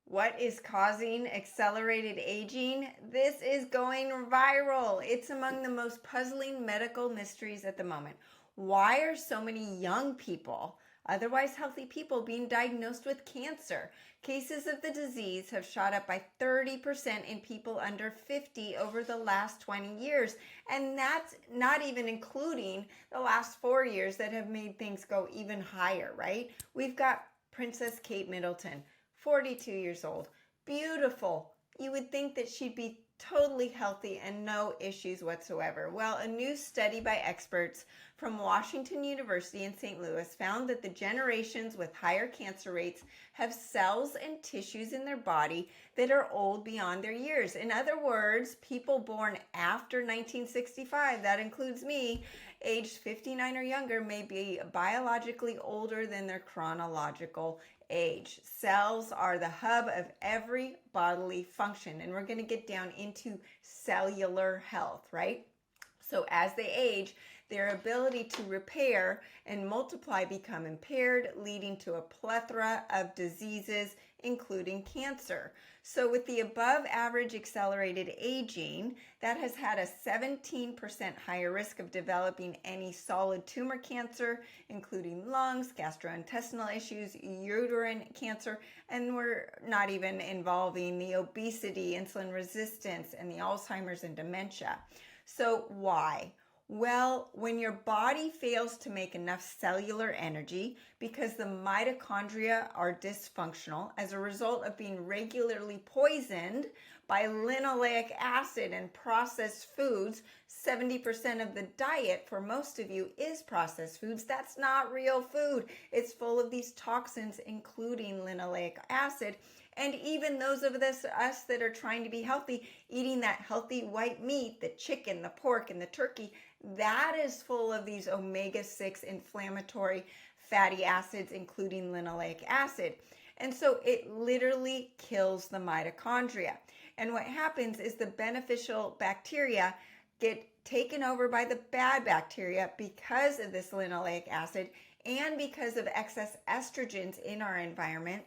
What is causing accelerated aging? This is going viral. It's among the most puzzling medical mysteries at the moment. Why are so many young people, otherwise healthy people, being diagnosed with cancer? Cases of the disease have shot up by 30% in people under 50 over the last 20 years. And that's not even including the last 4 years that have made things go even higher, right? We've got Princess Kate Middleton, 42 years old, beautiful. You would think that she'd be totally healthy and no issues whatsoever. Well, a new study by experts from Washington University in St. Louis found that the generations with higher cancer rates have cells and tissues in their body that are old beyond their years. In other words, people born after 1965, that includes me, aged 59 or younger, may be biologically older than their chronological age. Cells are the hub of every bodily function, and we're going to get down into cellular health, right? So as they age, their ability to repair and multiply become impaired, leading to a plethora of diseases, including cancer. So with the above average accelerated aging, that has had a 17% higher risk of developing any solid tumor cancer, including lungs, gastrointestinal issues, uterine cancer, and we're not even involving the obesity, insulin resistance, and the Alzheimer's and dementia. So why? Well, when your body fails to make enough cellular energy because the mitochondria are dysfunctional as a result of being regularly poisoned by linoleic acid and processed foods, 70% of the diet for most of you is processed foods. That's not real food. It's full of these toxins, including linoleic acid. And even those of us that are trying to be healthy, eating that healthy white meat, the chicken, the pork, and the turkey, that is full of these omega-6 inflammatory fatty acids, including linoleic acid. And so it literally kills the mitochondria. And what happens is the beneficial bacteria get taken over by the bad bacteria because of this linoleic acid and because of excess estrogens in our environment.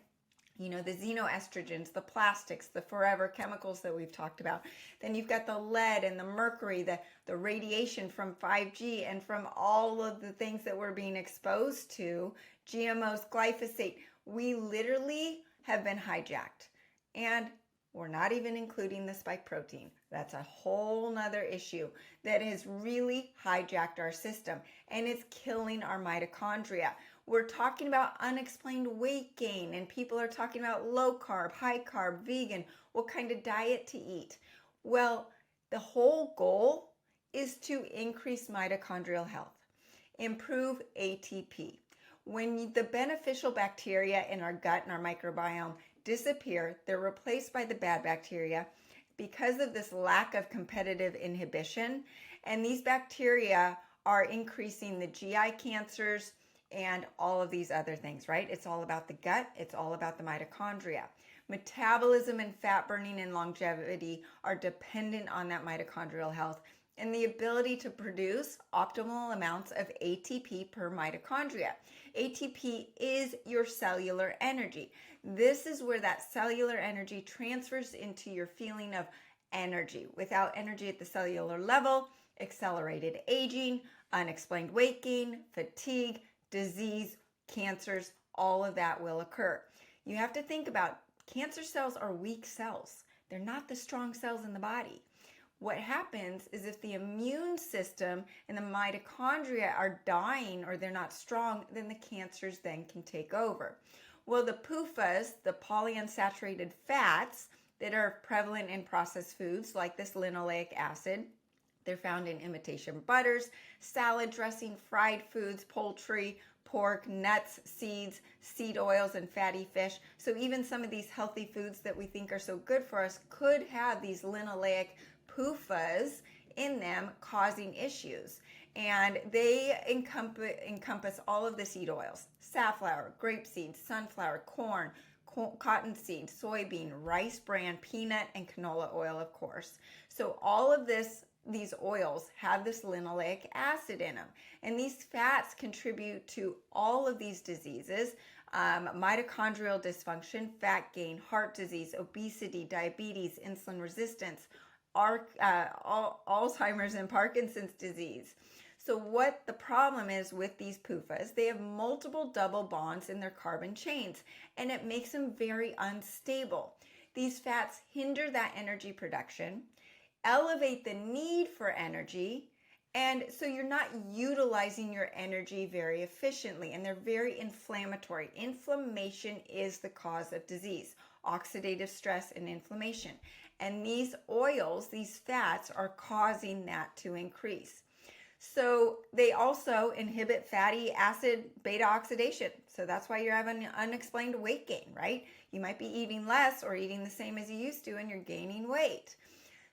You know, the xenoestrogens, the plastics, the forever chemicals that we've talked about. Then you've got the lead and the mercury, the radiation from 5G and from all of the things that we're being exposed to, GMOs, glyphosate. We literally have been hijacked. And we're not even including the spike protein. That's a whole nother issue that has really hijacked our system and it's killing our mitochondria. We're talking about unexplained weight gain, and people are talking about low carb, high carb, vegan, what kind of diet to eat. Well, the whole goal is to increase mitochondrial health, improve ATP. When the beneficial bacteria in our gut and our microbiome disappear, they're replaced by the bad bacteria because of this lack of competitive inhibition. And these bacteria are increasing the GI cancers, and all of these other things, right? It's all about the gut. It's all about the mitochondria. Metabolism and fat burning and longevity are dependent on that mitochondrial health and the ability to produce optimal amounts of ATP per mitochondria. ATP is your cellular energy. This is where that cellular energy transfers into your feeling of energy. Without energy at the cellular level, accelerated aging, unexplained weight gain, fatigue, disease, cancers, all of that will occur. You have to think about cancer cells are weak cells. They're not the strong cells in the body. What happens is if the immune system and the mitochondria are dying or they're not strong, then the cancers then can take over. Well, the PUFAs, the polyunsaturated fats that are prevalent in processed foods like this linoleic acid, they're found in imitation butters, salad dressing, fried foods, poultry, pork, nuts, seeds, seed oils, and fatty fish. So even some of these healthy foods that we think are so good for us could have these linoleic PUFAs in them causing issues. And they encompass all of the seed oils: safflower, grapeseed, sunflower, corn, cottonseed, soybean, rice bran, peanut, and canola oil, of course. So all of these oils have this linoleic acid in them. And these fats contribute to all of these diseases, mitochondrial dysfunction, fat gain, heart disease, obesity, diabetes, insulin resistance, Alzheimer's and Parkinson's disease. So what the problem is with these PUFAs, they have multiple double bonds in their carbon chains, and it makes them very unstable. These fats hinder that energy production, elevate the need for energy, and so you're not utilizing your energy very efficiently, and they're very inflammatory. Inflammation is the cause of disease, oxidative stress and inflammation. And these oils, these fats, are causing that to increase. So they also inhibit fatty acid beta oxidation. So that's why you're having unexplained weight gain, right? You might be eating less or eating the same as you used to, and you're gaining weight.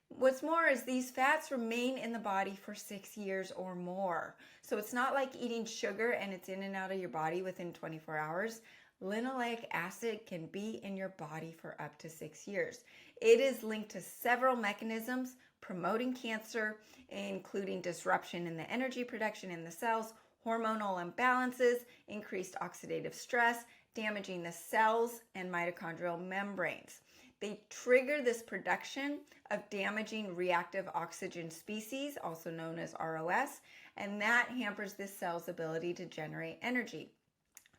What's more is these fats remain in the body for 6 years or more. So it's not like eating sugar and it's in and out of your body within 24 hours. Linoleic acid can be in your body for up to 6 years. It is linked to several mechanisms promoting cancer, including disruption in the energy production in the cells, hormonal imbalances, increased oxidative stress, damaging the cells and mitochondrial membranes. They trigger this production of damaging reactive oxygen species, also known as ROS, and that hampers the cell's ability to generate energy.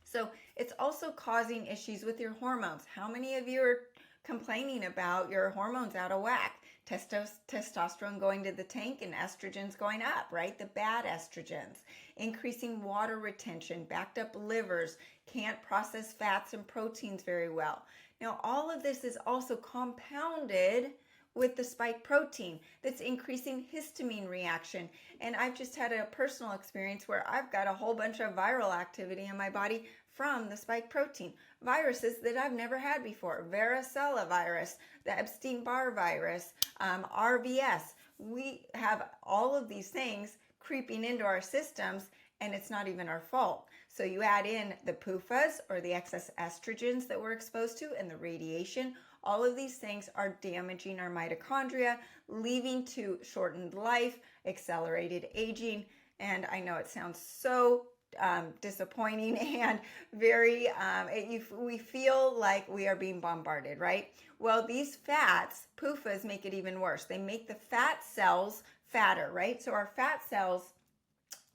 So it's also causing issues with your hormones. How many of you are complaining about your hormones out of whack? Testosterone going to the tank and estrogens going up, right? The bad estrogens. Increasing water retention, backed up livers, can't process fats and proteins very well. Now, all of this is also compounded with the spike protein that's increasing histamine reaction. And I've just had a personal experience where I've got a whole bunch of viral activity in my body from the spike protein. Viruses that I've never had before. Varicella virus, the Epstein-Barr virus, RVS. We have all of these things creeping into our systems, and it's not even our fault. So you add in the PUFAs, or the excess estrogens that we're exposed to, and the radiation. All of these things are damaging our mitochondria, leading to shortened life, accelerated aging, and I know it sounds so disappointing and very, we feel like we are being bombarded, right? Well, these fats, PUFAs, make it even worse. They make the fat cells fatter, right? So our fat cells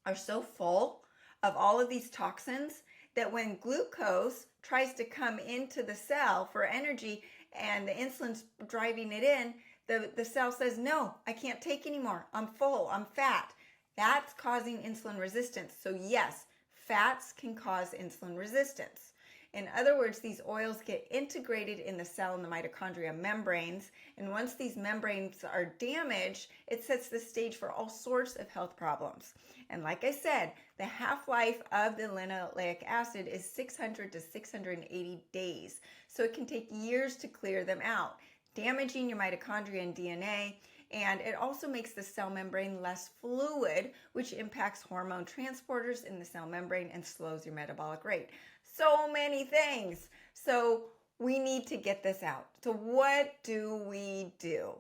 are so full of all of these toxins that when glucose tries to come into the cell for energy and the insulin's driving it in, the cell says, no, I can't take anymore. I'm full, I'm fat. That's causing insulin resistance. So yes, fats can cause insulin resistance. In other words, these oils get integrated in the cell and the mitochondria membranes, and once these membranes are damaged, it sets the stage for all sorts of health problems. And like I said, the half-life of the linoleic acid is 600 to 680 days, so it can take years to clear them out, damaging your mitochondria and DNA. And it also makes the cell membrane less fluid, which impacts hormone transporters in the cell membrane and slows your metabolic rate. So many things. So we need to get this out. So what do we do?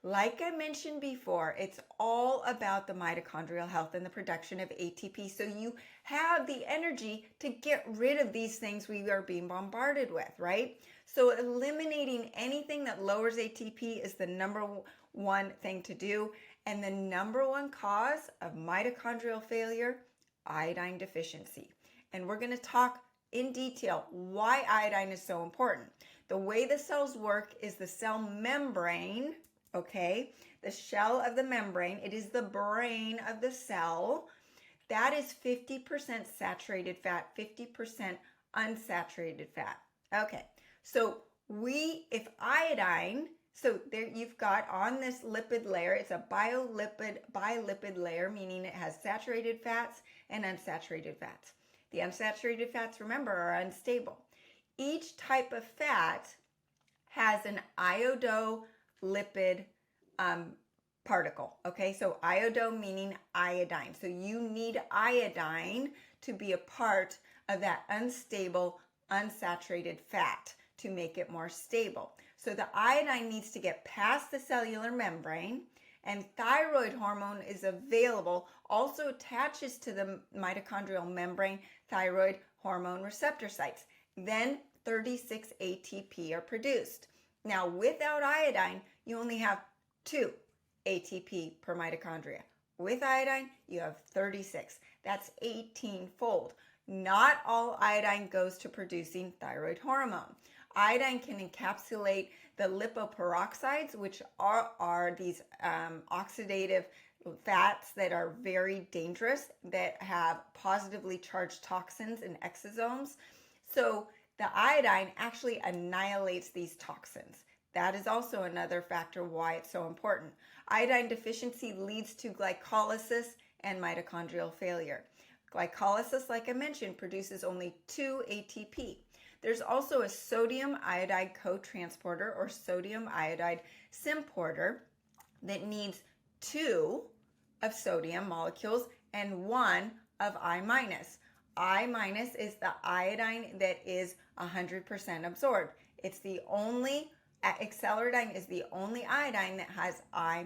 Like I mentioned before, it's all about the mitochondrial health and the production of ATP. So you have the energy to get rid of these things we are being bombarded with, right? So eliminating anything that lowers ATP is the number one thing to do. And the number one cause of mitochondrial failure, iodine deficiency. And we're going to talk in detail why iodine is so important. The way the cells work is the cell membrane, okay? The shell of the membrane, it is the brain of the cell. That is 50% saturated fat, 50% unsaturated fat. Okay, so if iodine, so there you've got on this lipid layer, it's a bilipid layer, meaning it has saturated fats and unsaturated fats. The unsaturated fats, remember, are unstable. Each type of fat has an iodo-lipid particle, okay? So iodo meaning iodine. So you need iodine to be a part of that unstable, unsaturated fat to make it more stable. So the iodine needs to get past the cellular membrane, and thyroid hormone is available, also attaches to the mitochondrial membrane, thyroid hormone receptor sites. Then 36 ATP are produced. Now, without iodine, you only have 2 ATP per mitochondria. With iodine, you have 36. That's 18-fold. Not all iodine goes to producing thyroid hormone. Iodine can encapsulate the lipoperoxides, which are these oxidative fats that are very dangerous, that have positively charged toxins and exosomes. So the iodine actually annihilates these toxins. That is also another factor why it's so important. Iodine deficiency leads to glycolysis and mitochondrial failure. Glycolysis, like I mentioned, produces only 2 ATP. There's also a sodium iodide cotransporter or sodium iodide symporter that needs 2 of sodium molecules and 1 of I-. I- is the iodine that is 100% absorbed. It's the only, acceleridine is the only iodine that has I-.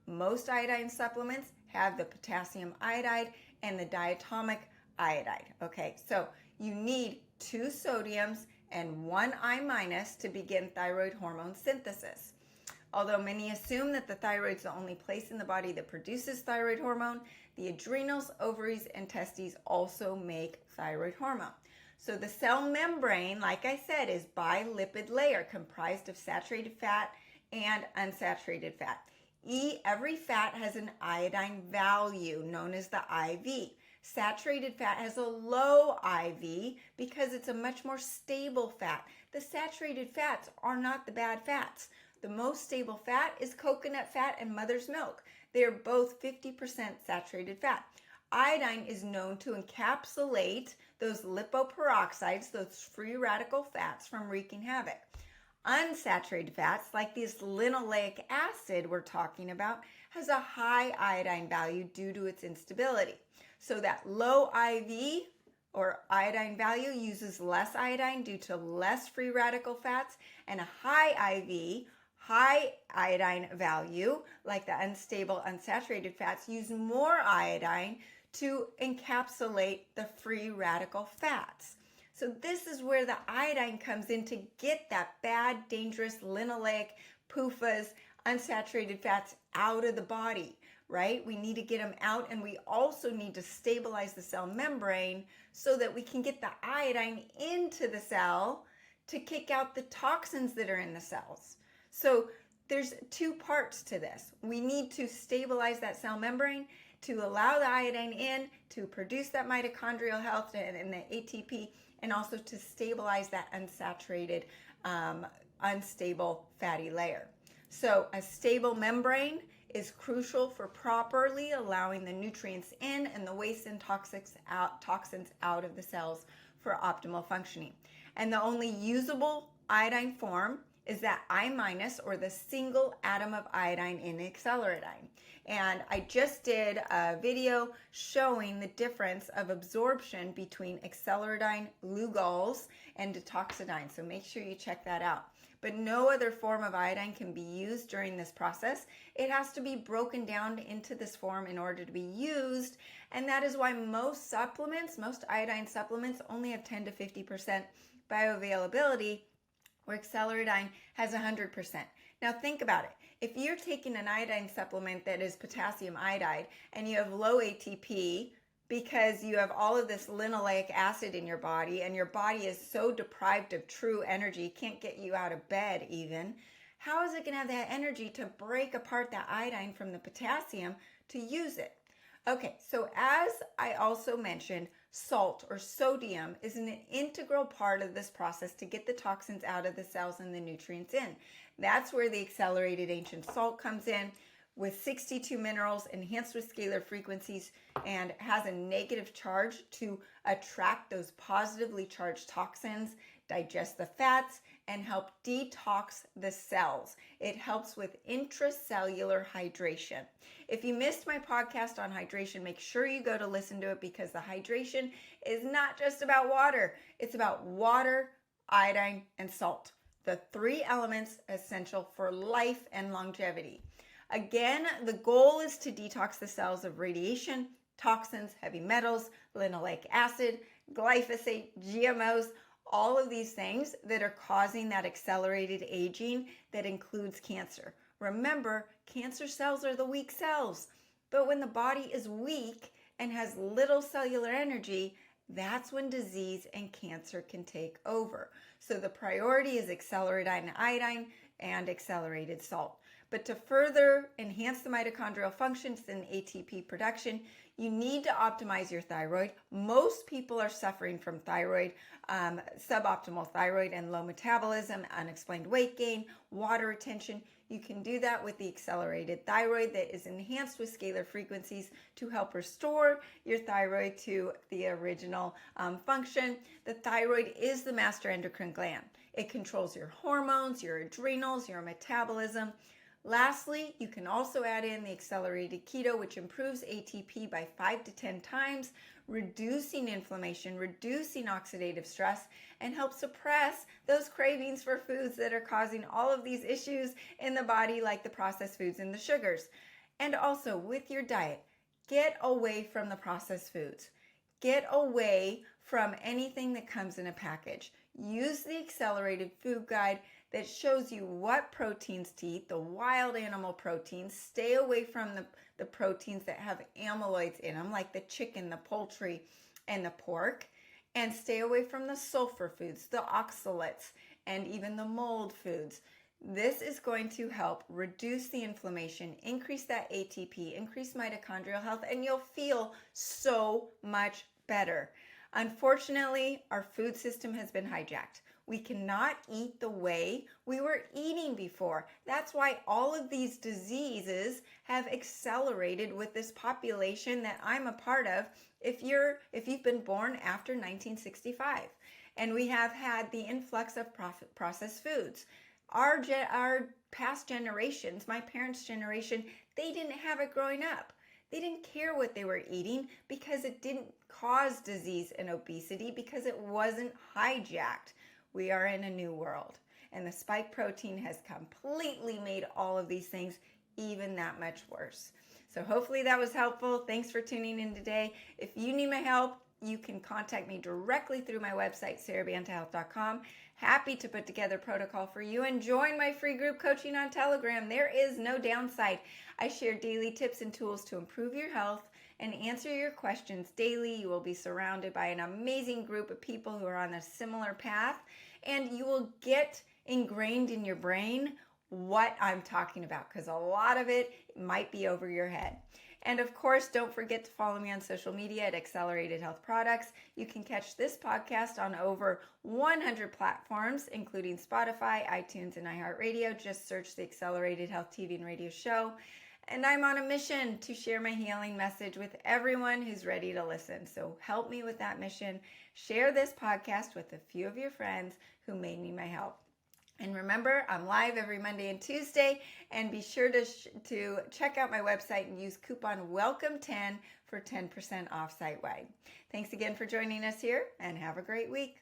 Most iodine supplements have the potassium iodide and the diatomic iodide. Okay, so you need 2 sodiums and 1 I- to begin thyroid hormone synthesis. Although many assume that the thyroid is the only place in the body that produces thyroid hormone, the adrenals, ovaries, and testes also make thyroid hormone. So the cell membrane, like I said, is bilipid layer comprised of saturated fat and unsaturated fat. Every fat has an iodine value known as the IV. Saturated fat has a low IV because it's a much more stable fat. The saturated fats are not the bad fats. The most stable fat is coconut fat and mother's milk. They are both 50% saturated fat. Iodine is known to encapsulate those lipoperoxides, those free radical fats, from wreaking havoc. Unsaturated fats, like this linoleic acid we're talking about, has a high iodine value due to its instability. So that low IV or iodine value uses less iodine due to less free radical fats, and a high IV, high iodine value, like the unstable unsaturated fats, use more iodine to encapsulate the free radical fats. So this is where the iodine comes in to get that bad, dangerous linoleic, PUFAs, unsaturated fats out of the body, right? We need to get them out, and we also need to stabilize the cell membrane so that we can get the iodine into the cell to kick out the toxins that are in the cells. So there's 2 parts to this. We need to stabilize that cell membrane to allow the iodine in, to produce that mitochondrial health and the ATP, and also to stabilize that unsaturated, unstable fatty layer. So a stable membrane is crucial for properly allowing the nutrients in and the waste and toxins out of the cells for optimal functioning. And the only usable iodine form is that I- or the single atom of iodine in acceleridine. And I just did a video showing the difference of absorption between acceleridine, Lugol's, and detoxidine. So make sure you check that out. But no other form of iodine can be used during this process. It has to be broken down into this form in order to be used. And that is why most iodine supplements only have 10 to 50% bioavailability, where acceleridine has 100%. Now think about it. If you're taking an iodine supplement that is potassium iodide and you have low ATP because you have all of this linoleic acid in your body and your body is so deprived of true energy, can't get you out of bed even, how is it going to have that energy to break apart that iodine from the potassium to use it? Okay, so as I also mentioned, salt or sodium is an integral part of this process to get the toxins out of the cells and the nutrients in. That's where the accelerated ancient salt comes in, with 62 minerals, enhanced with scalar frequencies, and has a negative charge to attract those positively charged toxins, digest the fats, and help detox the cells. It helps with intracellular hydration. If you missed my podcast on hydration, make sure you go to listen to it, because the hydration is not just about water. It's about water, iodine, and salt, the 3 elements essential for life and longevity. Again, the goal is to detox the cells of radiation, toxins, heavy metals, linoleic acid, glyphosate, GMOs, all of these things that are causing that accelerated aging that includes cancer. Remember, cancer cells are the weak cells, but when the body is weak and has little cellular energy, that's when disease and cancer can take over. So the priority is accelerated iodine and accelerated salt. But to further enhance the mitochondrial functions and ATP production, you need to optimize your thyroid. Most people are suffering from thyroid, suboptimal thyroid and low metabolism, unexplained weight gain, water retention. You can do that with the accelerated thyroid that is enhanced with scalar frequencies to help restore your thyroid to the original function. The thyroid is the master endocrine gland. It controls your hormones, your adrenals, your metabolism. Lastly, you can also add in the accelerated keto, which improves ATP by 5 to 10 times, reducing inflammation, reducing oxidative stress, and help suppress those cravings for foods that are causing all of these issues in the body, like the processed foods and the sugars. And also with your diet, get away from the processed foods. Get away from anything that comes in a package. Use the accelerated food guide that shows you what proteins to eat, the wild animal proteins. Stay away from the proteins that have amyloids in them, like the chicken, the poultry, and the pork. And stay away from the sulfur foods, the oxalates, and even the mold foods. This is going to help reduce the inflammation, increase that ATP, increase mitochondrial health, and you'll feel so much better. Unfortunately, our food system has been hijacked. We cannot eat the way we were eating before. That's why all of these diseases have accelerated with this population that I'm a part of if you've been born after 1965. And we have had the influx of processed foods. Our past generations, my parents' generation, they didn't have it growing up. They didn't care what they were eating because it didn't cause disease and obesity because it wasn't hijacked. We are in a new world, and the spike protein has completely made all of these things even that much worse. So hopefully that was helpful. Thanks for tuning in today. If you need my help, you can contact me directly through my website, SaraBantaHealth.com. Happy to put together a protocol for you and join my free group coaching on Telegram. There is no downside. I share daily tips and tools to improve your health and answer your questions daily. You will be surrounded by an amazing group of people who are on a similar path, and you will get ingrained in your brain what I'm talking about, because a lot of it might be over your head. And of course, don't forget to follow me on social media at Accelerated Health Products. You can catch this podcast on over 100 platforms, including Spotify, iTunes, and iHeartRadio. Just search the Accelerated Health TV and Radio Show. And I'm on a mission to share my healing message with everyone who's ready to listen. So help me with that mission. Share this podcast with a few of your friends who may need my help. And remember, I'm live every Monday and Tuesday, and be sure to check out my website and use coupon WELCOME10 for 10% off site-wide. Thanks again for joining us here, and have a great week.